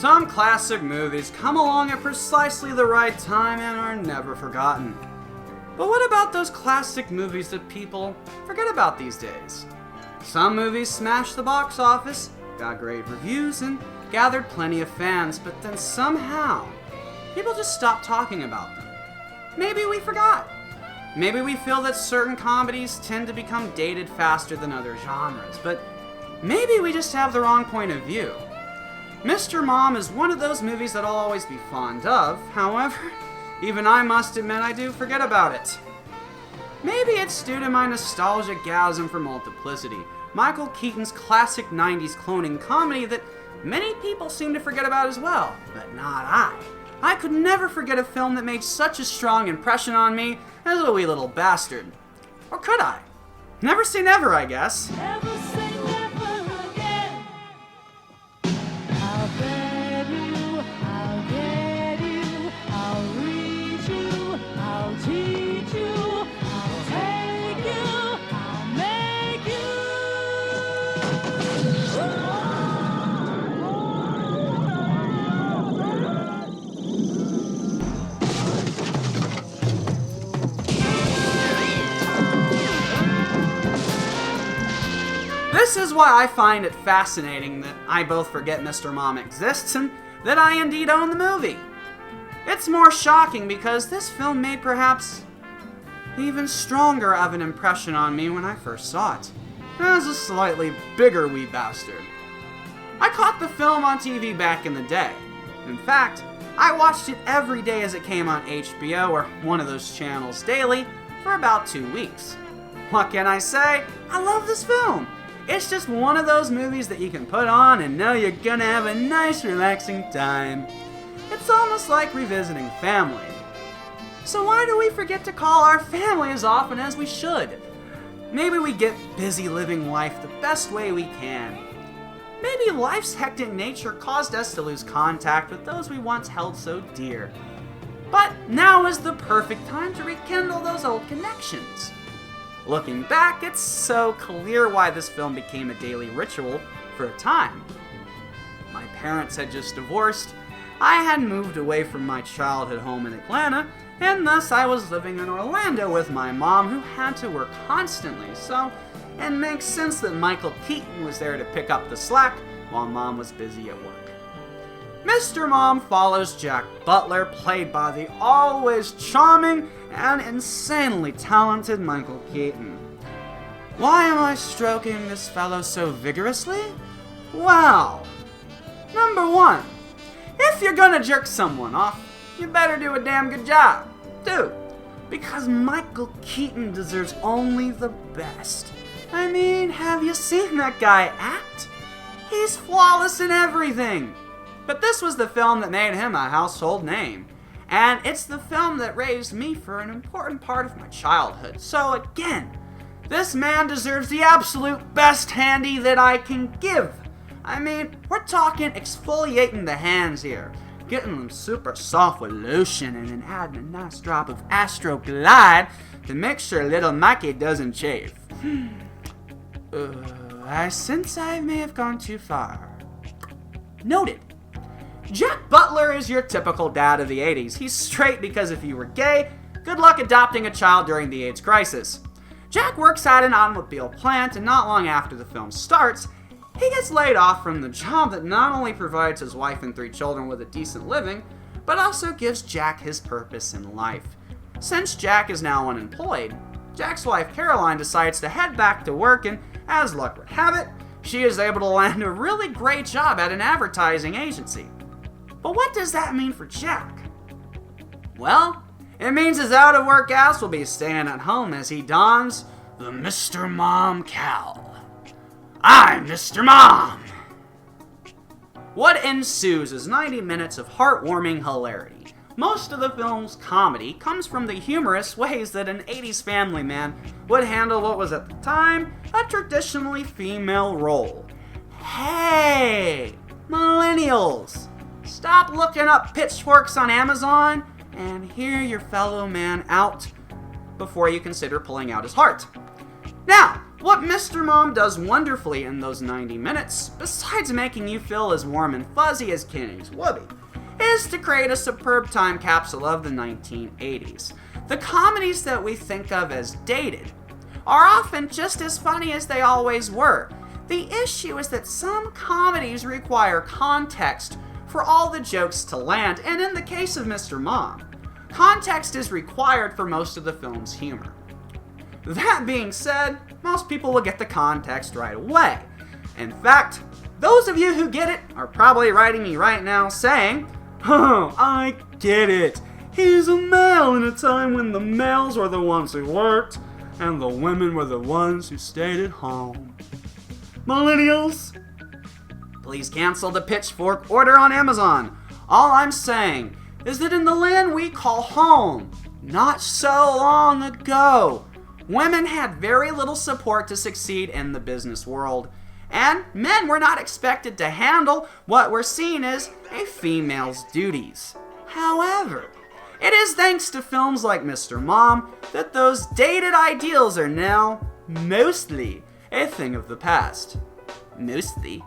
Some classic movies come along at precisely the right time and are never forgotten. But what about those classic movies that people forget about these days? Some movies smashed the box office, got great reviews, and gathered plenty of fans, but then somehow, people just stopped talking about them. Maybe we forgot. Maybe we feel that certain comedies tend to become dated faster than other genres, but maybe we just have the wrong point of view. Mr. Mom is one of those movies that I'll always be fond of. However, even I must admit I do forget about it. Maybe it's due to my nostalgic gasm for Multiplicity, Michael Keaton's classic 90s cloning comedy that many people seem to forget about as well, but not I. I could never forget a film that made such a strong impression on me as A Wee Little Bastard. Or could I? Never say never, I guess. Never say never again. I'll bet you, I'll get you, I'll read you, I'll teach you, I'll take you, I'll make you. This is why I find it fascinating that I both forget Mr. Mom exists and that I indeed own the movie. It's more shocking because this film made perhaps even stronger of an impression on me when I first saw it, as a slightly bigger wee bastard. I caught the film on TV back in the day. In fact, I watched it every day as it came on HBO or one of those channels daily for about 2 weeks. What can I say? I love this film. It's just one of those movies that you can put on and know you're gonna have a nice relaxing time. It's almost like revisiting family. So why do we forget to call our family as often as we should? Maybe we get busy living life the best way we can. Maybe life's hectic nature caused us to lose contact with those we once held so dear. But now is the perfect time to rekindle those old connections. Looking back, it's so clear why this film became a daily ritual for a time. My parents had just divorced, I had moved away from my childhood home in Atlanta, and thus I was living in Orlando with my mom who had to work constantly, so it makes sense that Michael Keaton was there to pick up the slack while Mom was busy at work. Mr. Mom follows Jack Butler, played by the always charming and insanely talented Michael Keaton. Why am I stroking this fellow so vigorously? Well, number one, if you're gonna jerk someone off, you better do a damn good job. 2, because Michael Keaton deserves only the best. I mean, have you seen that guy act? He's flawless in everything. But this was the film that made him a household name. And it's the film that raised me for an important part of my childhood. So again, this man deserves the absolute best handy that I can give. I mean, we're talking exfoliating the hands here. Getting them super soft with lotion and then adding a nice drop of Astro Glide to make sure little Mikey doesn't chafe. I sense I may have gone too far. Noted. Jack Butler is your typical dad of the 80s. He's straight because if you were gay, good luck adopting a child during the AIDS crisis. Jack works at an automobile plant, and not long after the film starts, he gets laid off from the job that not only provides his wife and 3 children with a decent living, but also gives Jack his purpose in life. Since Jack is now unemployed, Jack's wife Caroline decides to head back to work, and as luck would have it, she is able to land a really great job at an advertising agency. But what does that mean for Jack? Well, it means his out-of-work ass will be staying at home as he dons the Mr. Mom cowl. I'm Mr. Mom! What ensues is 90 minutes of heartwarming hilarity. Most of the film's comedy comes from the humorous ways that an 80s family man would handle what was at the time a traditionally female role. Hey, millennials! Stop looking up pitchforks on Amazon and hear your fellow man out before you consider pulling out his heart. Now, What Mr. Mom does wonderfully in those 90 minutes, besides making you feel as warm and fuzzy as Kenny's whoopee, is to create a superb time capsule of the 1980s. The comedies that we think of as dated are often just as funny as they always were. The issue is that some comedies require context for all the jokes to land, and in the case of Mr. Mom, context is required for most of the film's humor. That being said, most people will get the context right away. In fact, those of you who get it are probably writing me right now saying, "Oh, I get it. He's a male in a time when the males were the ones who worked, and the women were the ones who stayed at home." Millennials, please cancel the Pitchfork order on Amazon. All I'm saying is that in the land we call home, not so long ago, women had very little support to succeed in the business world, and men were not expected to handle what were seen as a female's duties. However, it is thanks to films like Mr. Mom that those dated ideals are now mostly a thing of the past. Mostly.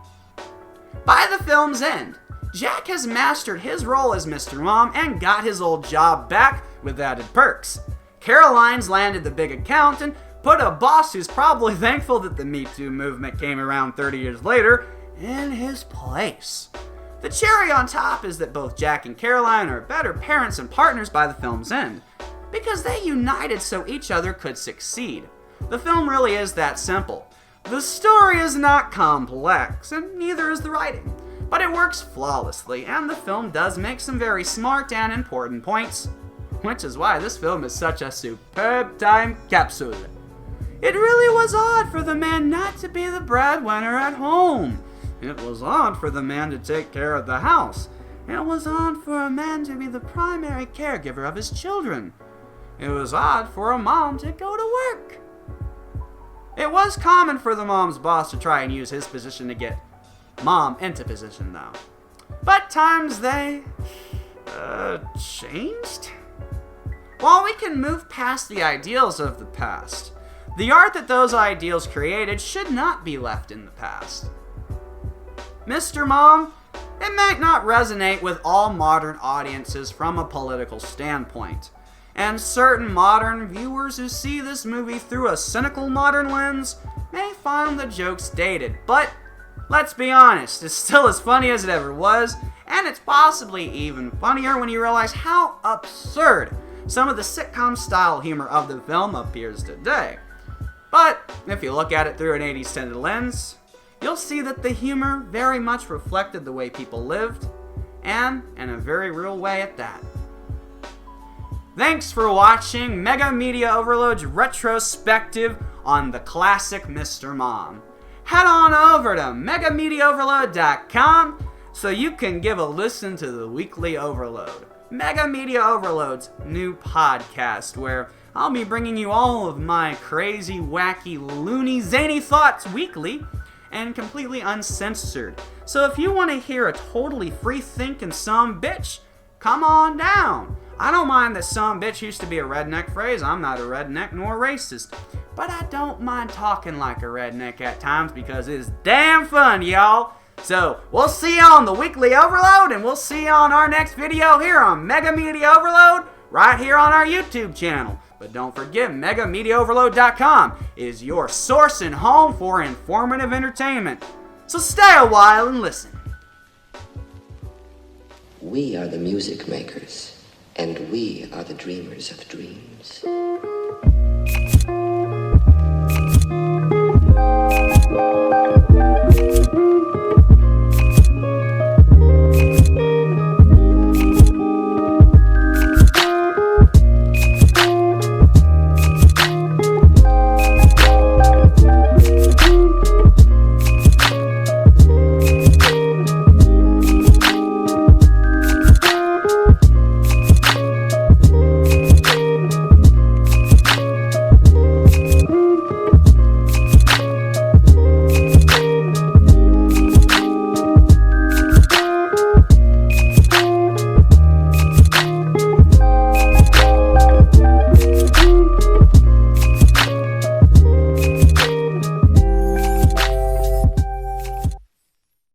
By the film's end, Jack has mastered his role as Mr. Mom and got his old job back with added perks. Caroline's landed the big account and put a boss who's probably thankful that the Me Too movement came around 30 years later in his place. The cherry on top is that both Jack and Caroline are better parents and partners by the film's end, because they united so each other could succeed. The film really is that simple. The story is not complex, and neither is the writing, but it works flawlessly, and the film does make some very smart and important points, which is why this film is such a superb time capsule. It really was odd for the man not to be the breadwinner at home. It was odd for the man to take care of the house. It was odd for a man to be the primary caregiver of his children. It was odd for a mom to go to work. It was common for the mom's boss to try and use his position to get mom into position, though. But times they changed? While we can move past the ideals of the past, the art that those ideals created should not be left in the past. Mr. Mom, it might not resonate with all modern audiences from a political standpoint, and certain modern viewers who see this movie through a cynical modern lens may find the jokes dated, but let's be honest, it's still as funny as it ever was, and it's possibly even funnier when you realize how absurd some of the sitcom-style humor of the film appears today. But if you look at it through an 80s tinted lens, you'll see that the humor very much reflected the way people lived, and in a very real way at that. Thanks for watching Mega Media Overload's retrospective on the classic Mr. Mom. Head on over to megamediaoverload.com so you can give a listen to the Weekly Overload, Mega Media Overload's new podcast, where I'll be bringing you all of my crazy, wacky, loony, zany thoughts weekly and completely uncensored. So if you want to hear a totally free-thinking sumbitch, come on down. I don't mind that sumbitch used to be a redneck phrase. I'm not a redneck nor racist. But I don't mind talking like a redneck at times because it's damn fun, y'all. So we'll see you on the Weekly Overload, and we'll see you on our next video here on Mega Media Overload, right here on our YouTube channel. But don't forget, megamediaoverload.com is your source and home for informative entertainment. So stay a while and listen. We are the music makers, and we are the dreamers of dreams.